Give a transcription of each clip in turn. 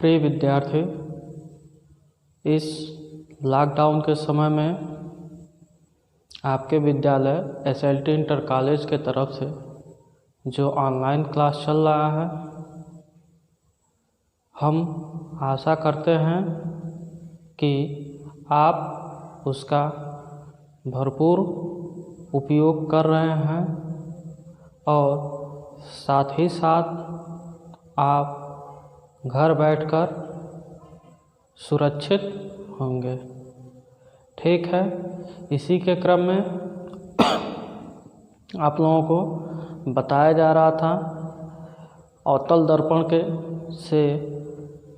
प्रिय विद्यार्थी, इस लॉकडाउन के समय में आपके विद्यालय एसएलटी इंटर कॉलेज के तरफ से जो ऑनलाइन क्लास चल रहा है, हम आशा करते हैं कि आप उसका भरपूर उपयोग कर रहे हैं और साथ ही साथ आप घर बैठकर सुरक्षित होंगे। ठीक है, इसी के क्रम में आप लोगों को बताया जा रहा था अवतल दर्पण के से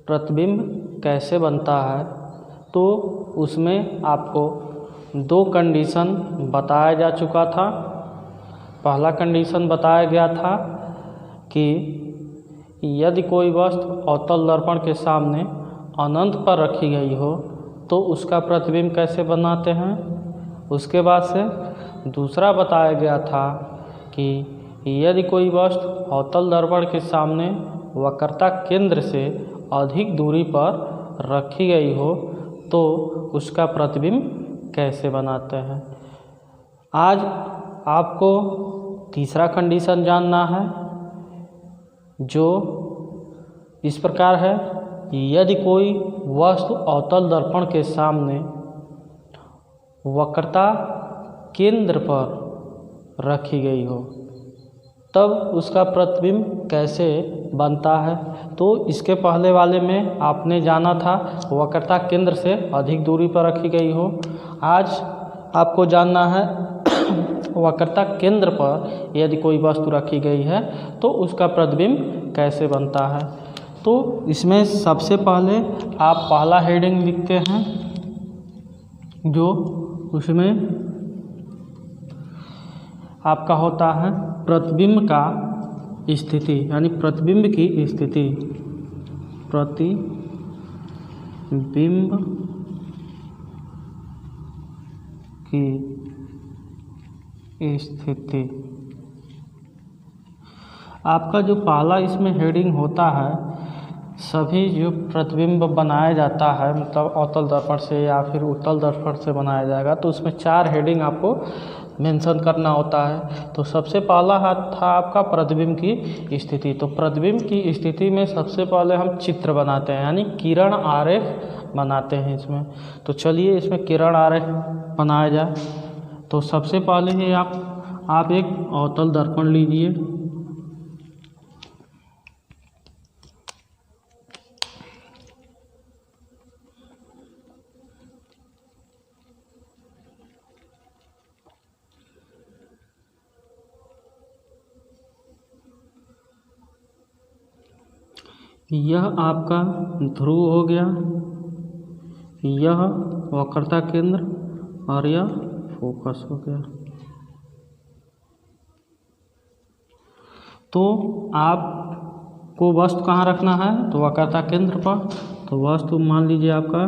प्रतिबिंब कैसे बनता है। तो उसमें आपको दो कंडीशन बताया जा चुका था। पहला कंडीशन बताया गया था कि यदि कोई वस्तु अवतल दर्पण के सामने अनंत पर रखी गई हो तो उसका प्रतिबिंब कैसे बनाते हैं। उसके बाद से दूसरा बताया गया था कि यदि कोई वस्तु अवतल दर्पण के सामने वक्रता केंद्र से अधिक दूरी पर रखी गई हो तो उसका प्रतिबिंब कैसे बनाते हैं। आज आपको तीसरा कंडीशन जानना है, जो इस प्रकार है कि यदि कोई वस्तु अवतल दर्पण के सामने वक्रता केंद्र पर रखी गई हो तब उसका प्रतिबिंब कैसे बनता है। तो इसके पहले वाले में आपने जाना था वक्रता केंद्र से अधिक दूरी पर रखी गई हो। आज आपको जानना है वक्रता केंद्र पर यदि कोई वस्तु रखी गई है तो उसका प्रतिबिंब कैसे बनता है। तो इसमें सबसे पहले आप पहला हेडिंग लिखते हैं, जो उसमें आपका होता है प्रतिबिंब का स्थिति, यानी प्रतिबिंब की स्थिति। प्रतिबिंब की स्थिति आपका जो पहला इसमें हेडिंग होता है, सभी जो प्रतिबिंब बनाया जाता है मतलब अवतल दर्पण से या फिर उत्तल दर्पण से बनाया जाएगा तो उसमें 4 हेडिंग आपको मेंशन करना होता है। तो सबसे पहला हाथ था आपका प्रतिबिंब की स्थिति। तो प्रतिबिंब की स्थिति में सबसे पहले हम चित्र बनाते हैं, यानी किरण आरेख बनाते हैं इसमें। तो चलिए इसमें किरण आरेख बनाया जाए। तो सबसे पहले ही आप एक अवतल दर्पण लीजिए। यह आपका ध्रुव हो गया, यह वक्रता केंद्र और यह फोकस हो गया। तो आपको वस्तु कहाँ रखना है, तो वक्रता केंद्र पर। तो वस्तु मान लीजिए आपका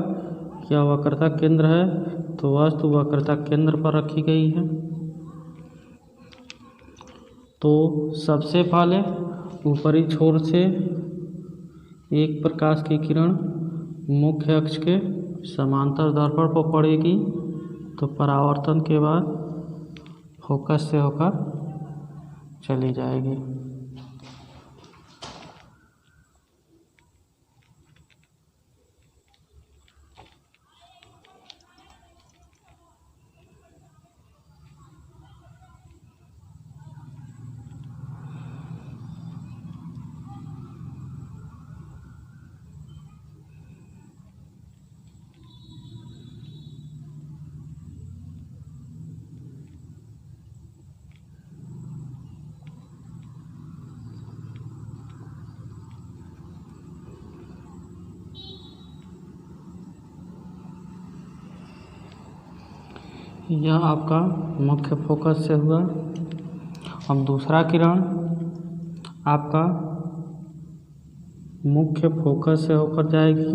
क्या वक्रता केंद्र है, तो वस्तु वक्रता केंद्र पर रखी गई है। तो सबसे पहले ऊपरी छोर से एक प्रकाश की किरण मुख्य अक्ष के समांतर दर्पण पर पड़ेगी। तो परावर्तन के बाद फोकस से होकर चली जाएगी। यह आपका मुख्य फोकस से हुआ। अब दूसरा किरण आपका मुख्य फोकस से होकर जाएगी।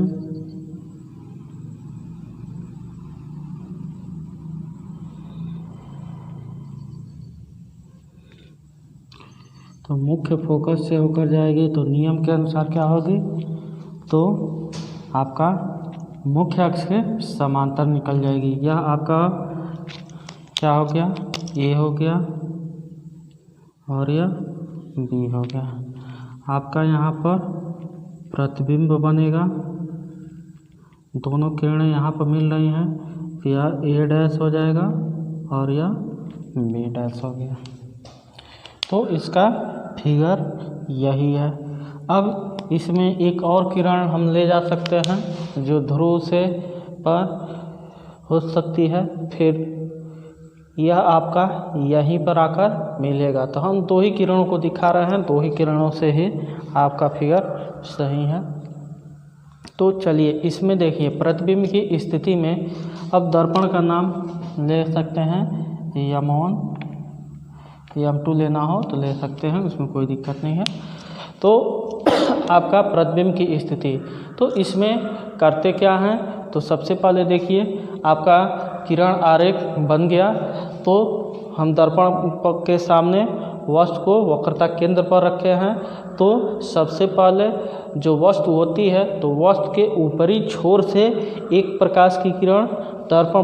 तो मुख्य फोकस से होकर जाएगी तो नियम के अनुसार क्या होगी, तो आपका मुख्य अक्ष के समांतर निकल जाएगी। यह आपका क्या हो गया, ए हो गया और यह बी हो गया। आपका यहाँ पर प्रतिबिंब बनेगा, दोनों किरणें यहाँ पर मिल रही हैं, तो यह ए डैश हो जाएगा और यह बी डैश हो गया। तो इसका फिगर यही है। अब इसमें एक और किरण हम ले जा सकते हैं जो ध्रुव से पर हो सकती है, फिर यह आपका यहीं पर आकर मिलेगा। तो हम दो ही किरणों को दिखा रहे हैं, दो ही किरणों से ही आपका फिगर सही है। तो चलिए इसमें देखिए प्रतिबिंब की स्थिति में अब दर्पण का नाम ले सकते हैं M1, M2 लेना हो तो ले सकते हैं, उसमें कोई दिक्कत नहीं है। तो आपका प्रतिबिंब की स्थिति, तो इसमें करते क्या हैं, तो सबसे पहले देखिए आपका किरण आरेख बन गया। तो हम दर्पण के सामने वस्तु को वक्रता केंद्र पर रखे हैं। तो सबसे पहले जो वस्तु होती है, तो वस्तु के ऊपरी छोर से एक प्रकाश की किरण दर्पण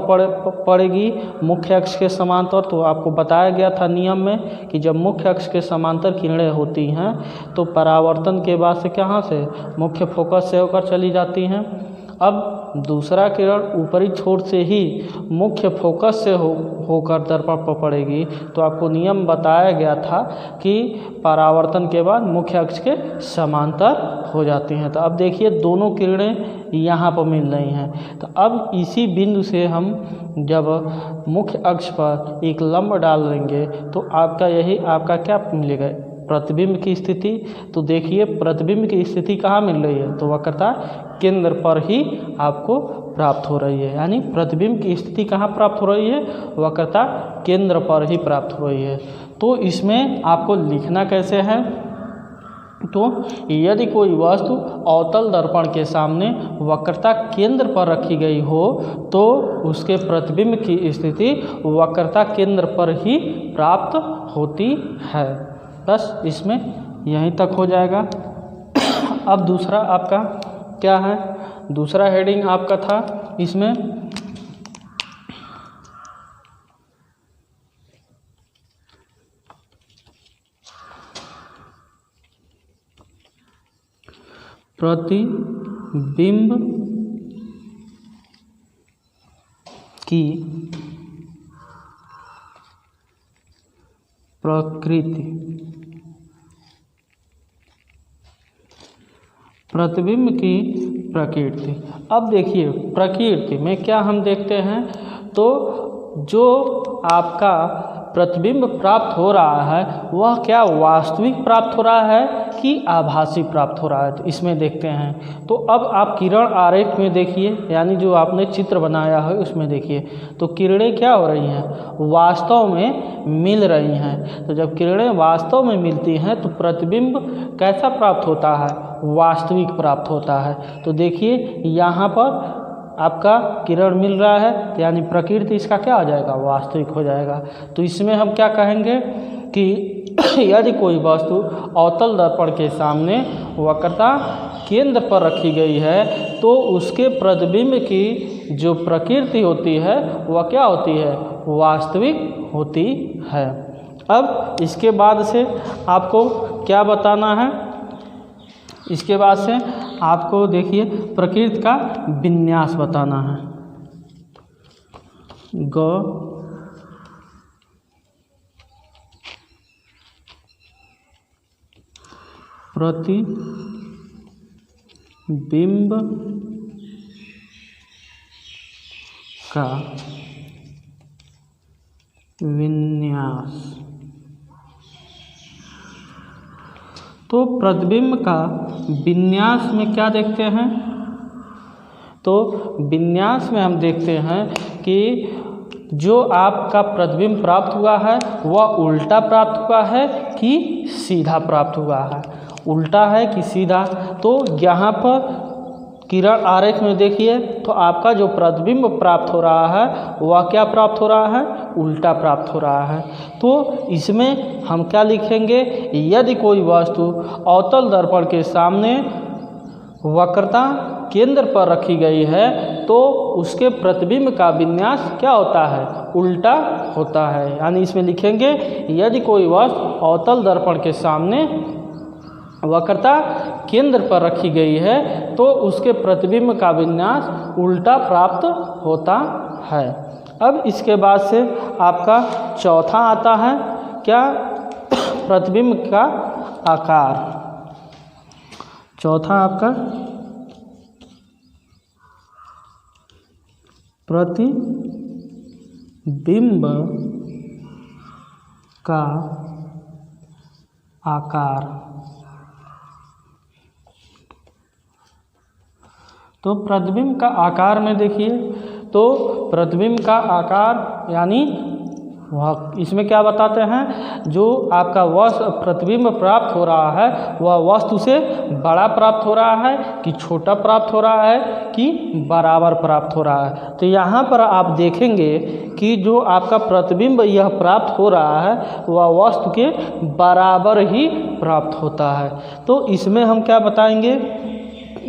पड़ेगी मुख्य अक्ष के समांतर। तो आपको बताया गया था नियम में कि जब मुख्य अक्ष के समांतर किरणें होती हैं तो परावर्तन के बाद से कहाँ से, मुख्य फोकस से होकर चली जाती हैं। अब दूसरा किरण ऊपरी छोर से ही मुख्य फोकस से होकर दर्पण पर पड़ेगी। तो आपको नियम बताया गया था कि परावर्तन के बाद मुख्य अक्ष के समांतर हो जाती हैं। तो अब देखिए दोनों किरणें यहाँ पर मिल रही हैं। तो अब इसी बिंदु से हम जब मुख्य अक्ष पर एक लंब डाल देंगे तो आपका यही आपका क्या मिलेगा, प्रतिबिंब की स्थिति। तो देखिए प्रतिबिंब की स्थिति कहाँ मिल रही है, तो वक्रता केंद्र पर ही आपको प्राप्त हो रही है। यानी प्रतिबिंब की स्थिति कहाँ प्राप्त हो रही है, वक्रता केंद्र पर ही प्राप्त हो रही है। तो इसमें आपको लिखना कैसे है, तो यदि कोई वस्तु अवतल दर्पण के सामने वक्रता केंद्र पर रखी गई हो तो उसके प्रतिबिंब की स्थिति वक्रता केंद्र पर ही प्राप्त होती है। बस इसमें यहीं तक हो जाएगा। अब दूसरा आपका क्या है, दूसरा हेडिंग आपका था इसमें प्रतिबिंब की प्रकृति। प्रतिबिंब की प्रकृति। अब देखिए प्रकृति में क्या हम देखते हैं, तो जो आपका प्रतिबिंब प्राप्त हो रहा है वह क्या वास्तविक प्राप्त हो रहा है कि आभासी प्राप्त हो रहा है, तो इसमें देखते हैं। तो अब आप किरण आरेख में देखिए, यानी जो आपने चित्र बनाया है उसमें देखिए, तो किरणें क्या हो रही हैं, वास्तव में मिल रही हैं। तो जब किरणें वास्तव में मिलती हैं तो प्रतिबिंब कैसा प्राप्त होता है, वास्तविक प्राप्त होता है। तो देखिए यहाँ पर आपका किरण मिल रहा है, यानी प्रकृति इसका क्या हो जाएगा, वास्तविक हो जाएगा। तो इसमें हम क्या कहेंगे कि यदि कोई वस्तु अवतल दर्पण के सामने वक्रता केंद्र पर रखी गई है तो उसके प्रतिबिंब की जो प्रकृति होती है वह क्या होती है, वास्तविक होती है। अब इसके बाद से आपको क्या बताना है, इसके बाद से आपको देखिए प्रकृति का विन्यास बताना है। प्रतिबिंब का विन्यास। तो प्रतिबिंब का विन्यास में क्या देखते हैं, तो विन्यास में हम देखते हैं कि जो आपका प्रतिबिंब प्राप्त हुआ है वह उल्टा प्राप्त हुआ है कि सीधा प्राप्त हुआ है, उल्टा है कि सीधा। तो यहाँ पर किरण आरेख में देखिए तो आपका जो प्रतिबिंब प्राप्त हो रहा है वह क्या प्राप्त हो रहा है, उल्टा प्राप्त हो रहा है। तो इसमें हम क्या लिखेंगे, यदि कोई वस्तु अवतल दर्पण के सामने वक्रता केंद्र पर रखी गई है तो उसके प्रतिबिंब का विन्यास क्या होता है, उल्टा होता है। यानी इसमें लिखेंगे यदि कोई वस्तु अवतल दर्पण के सामने वक्रता केंद्र पर रखी गई है तो उसके प्रतिबिंब का विन्यास उल्टा प्राप्त होता है। अब इसके बाद से आपका चौथा आता है क्या, प्रतिबिंब का आकार। चौथा आपका प्रतिबिंब का आकार। तो प्रतिबिंब का आकार में देखिए, तो प्रतिबिंब का आकार यानी वह इसमें क्या बताते हैं, जो आपका वस्तु प्रतिबिंब प्राप्त हो रहा है वह वस्तु से बड़ा प्राप्त हो रहा है कि छोटा प्राप्त हो रहा है कि बराबर प्राप्त हो रहा है। तो यहाँ पर आप देखेंगे कि जो आपका प्रतिबिंब यह प्राप्त हो रहा है वह वस्तु के बराबर ही प्राप्त होता है। तो इसमें हम क्या बताएंगे,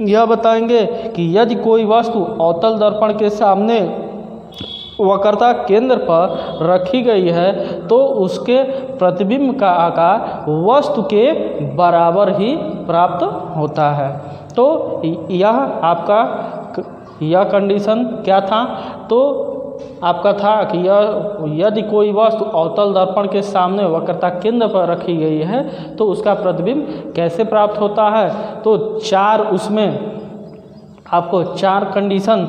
यह बताएंगे कि यदि कोई वस्तु अवतल दर्पण के सामने वक्रता केंद्र पर रखी गई है तो उसके प्रतिबिंब का आकार वस्तु के बराबर ही प्राप्त होता है। तो यह आपका यह कंडीशन क्या था, तो आपका था कि यदि कोई वस्तु अवतल दर्पण के सामने वक्रता केंद्र पर रखी गई है तो उसका प्रतिबिंब कैसे प्राप्त होता है। तो उसमें आपको 4 कंडीशन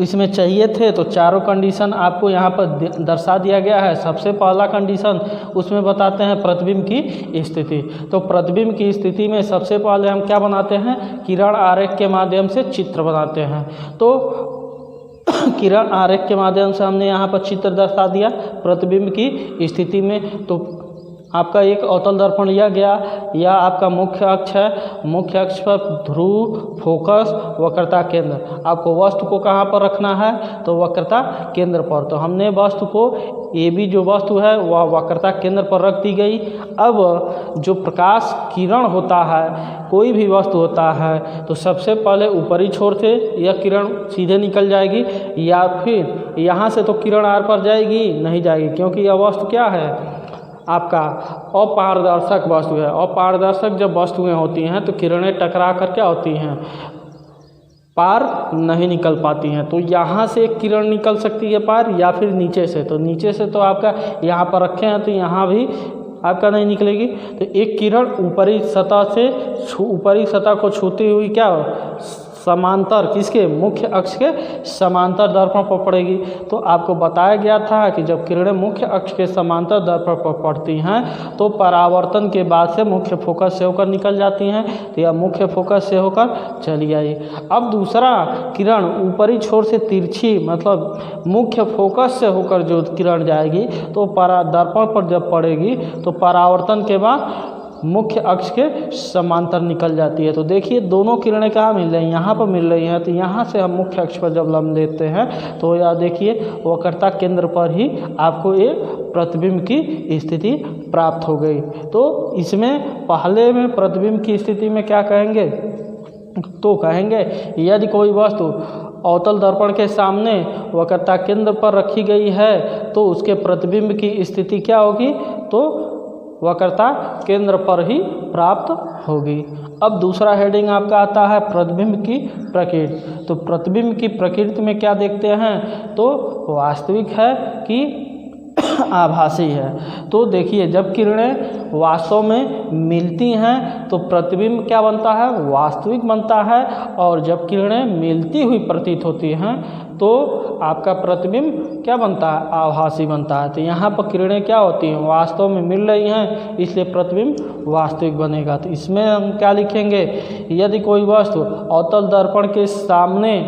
इसमें चाहिए थे, तो चारों कंडीशन आपको यहाँ पर दर्शा दिया गया है। सबसे पहला कंडीशन उसमें बताते हैं प्रतिबिंब की स्थिति। तो प्रतिबिंब की स्थिति में सबसे पहले हम क्या बनाते हैं, किरण आरेख के माध्यम से चित्र बनाते हैं। तो किरण आरेख के माध्यम से हमने यहाँ पर चित्र दर्शा दिया प्रतिबिंब की स्थिति में। तो आपका एक अवतल दर्पण लिया गया, यह आपका मुख्य अक्ष है, मुख्य अक्ष पर ध्रुव, फोकस, वक्रता केंद्र। आपको वस्तु को कहाँ पर रखना है, तो वक्रता केंद्र पर। तो हमने वस्तु को AB जो वस्तु है वह वक्रता केंद्र पर रख दी गई। अब जो प्रकाश किरण होता है, कोई भी वस्तु होता है, तो सबसे पहले ऊपरी छोर से यह किरण सीधे निकल जाएगी या फिर यहाँ से तो किरण आर पर जाएगी नहीं जाएगी, क्योंकि यह वस्तु क्या है, आपका अपारदर्शक वस्तु है। अपारदर्शक जब वस्तुएं होती हैं तो किरणें टकरा कर क्या होती हैं, पार नहीं निकल पाती हैं। तो यहाँ से एक किरण निकल सकती है पार या फिर नीचे से। तो नीचे से तो आपका यहाँ पर रखे हैं तो यहाँ भी आपका नहीं निकलेगी। तो एक किरण ऊपरी सतह को छूती हुई क्या समांतर किसके, मुख्य अक्ष के समांतर दर्पण पर पड़ेगी। तो आपको बताया गया था कि जब किरणें मुख्य अक्ष के समांतर दर्पण पर पड़ती हैं तो परावर्तन के बाद से मुख्य फोकस से होकर निकल जाती हैं। तो यह मुख्य फोकस से होकर चली आई। अब दूसरा किरण ऊपरी छोर से तिरछी मतलब मुख्य फोकस से होकर जो किरण जाएगी तो दर्पण पर जब पड़ेगी तो परावर्तन के बाद मुख्य अक्ष के समांतर निकल जाती है। तो देखिए दोनों किरणें कहाँ मिल रही हैं, यहाँ पर मिल रही हैं। तो यहाँ से हम मुख्य अक्ष पर जब लंब देते हैं तो यह देखिए वक्रता केंद्र पर ही आपको एक प्रतिबिंब की स्थिति प्राप्त हो गई। तो इसमें पहले में प्रतिबिंब की स्थिति में क्या कहेंगे, तो कहेंगे यदि कोई वस्तु अवतल दर्पण के सामने वक्रता केंद्र पर रखी गई है तो उसके प्रतिबिंब की स्थिति क्या होगी, तो वक्रता केंद्र पर ही प्राप्त होगी। अब दूसरा हेडिंग आपका आता है प्रतिबिंब की प्रकृति। तो प्रतिबिंब की प्रकृति में क्या देखते हैं, तो वास्तविक है कि आभासी है। तो देखिए जब किरणें वास्तव में मिलती हैं तो प्रतिबिंब क्या बनता है, वास्तविक बनता है। और जब किरणें मिलती हुई प्रतीत होती हैं तो आपका प्रतिबिंब क्या बनता है, आभासी बनता है। तो यहाँ पर किरणें क्या होती हैं, वास्तव में मिल रही हैं, इसलिए प्रतिबिंब वास्तविक बनेगा। तो इसमें हम क्या लिखेंगे, यदि कोई वस्तु अवतल दर्पण के सामने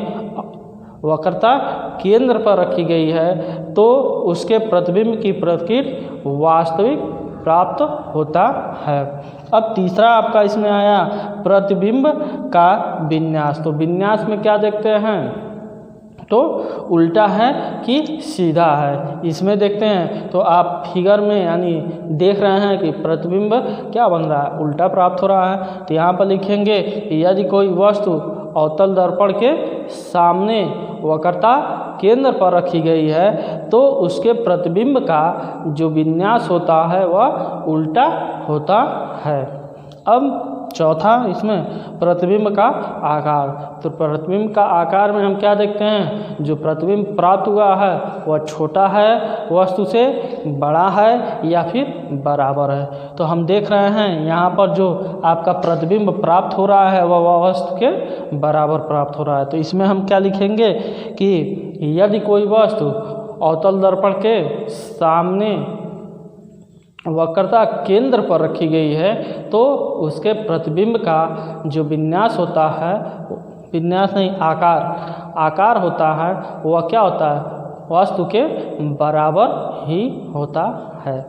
वक्रता केंद्र पर रखी गई है तो उसके प्रतिबिंब की प्रकृति वास्तविक प्राप्त होता है। अब तीसरा आपका इसमें आया प्रतिबिंब का विन्यास। तो विन्यास में क्या देखते हैं, तो उल्टा है कि सीधा है, इसमें देखते हैं तो आप फिगर में यानी देख रहे हैं कि प्रतिबिंब क्या बन रहा है, उल्टा प्राप्त हो रहा है। तो यहाँ पर लिखेंगे यदि कोई वस्तु अवतल दर्पण के सामने वक्रता केंद्र पर रखी गई है तो उसके प्रतिबिंब का जो विन्यास होता है वह उल्टा होता है। अब चौथा इसमें प्रतिबिंब का आकार। तो प्रतिबिंब का आकार में हम क्या देखते हैं, जो प्रतिबिंब प्राप्त हुआ है वह छोटा है, वस्तु से बड़ा है या फिर बराबर है। तो हम देख रहे हैं यहाँ पर जो आपका प्रतिबिंब प्राप्त हो रहा है वह वस्तु के बराबर प्राप्त हो रहा है। तो इसमें हम क्या लिखेंगे कि यदि कोई वस्तु अवतल दर्पण के सामने वक्रता केंद्र पर रखी गई है तो उसके प्रतिबिंब का जो विन्यास होता है, विन्यास नहीं आकार होता है, वह क्या होता है, वस्तु के बराबर ही होता है।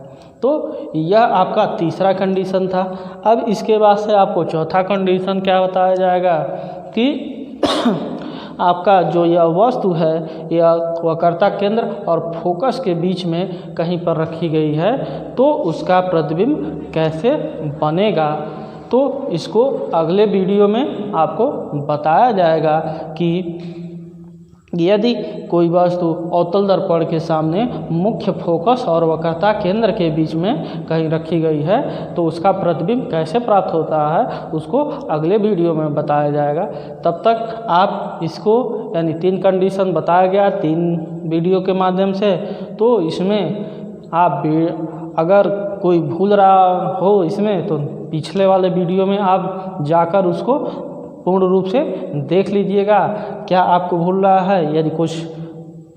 तो यह आपका तीसरा कंडीशन था। अब इसके बाद से आपको चौथा कंडीशन क्या बताया जाएगा कि आपका जो यह वस्तु है यह वक्रता केंद्र और फोकस के बीच में कहीं पर रखी गई है तो उसका प्रतिबिंब कैसे बनेगा। तो इसको अगले वीडियो में आपको बताया जाएगा कि यदि कोई वस्तु अवतल दर्पण के सामने मुख्य फोकस और वक्रता केंद्र के बीच में कहीं रखी गई है तो उसका प्रतिबिंब कैसे प्राप्त होता है, उसको अगले वीडियो में बताया जाएगा। तब तक आप इसको यानी 3 कंडीशन बताया गया 3 वीडियो के माध्यम से। तो इसमें आप अगर कोई भूल रहा हो इसमें तो पिछले वाले वीडियो में आप जाकर उसको पूर्ण रूप से देख लीजिएगा, क्या आपको भूल रहा है। यदि कुछ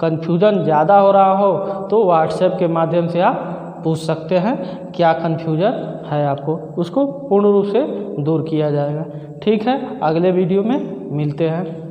कन्फ्यूजन ज़्यादा हो रहा हो तो व्हाट्सएप के माध्यम से आप पूछ सकते हैं क्या कन्फ्यूजन है आपको, उसको पूर्ण रूप से दूर किया जाएगा। ठीक है, अगले वीडियो में मिलते हैं।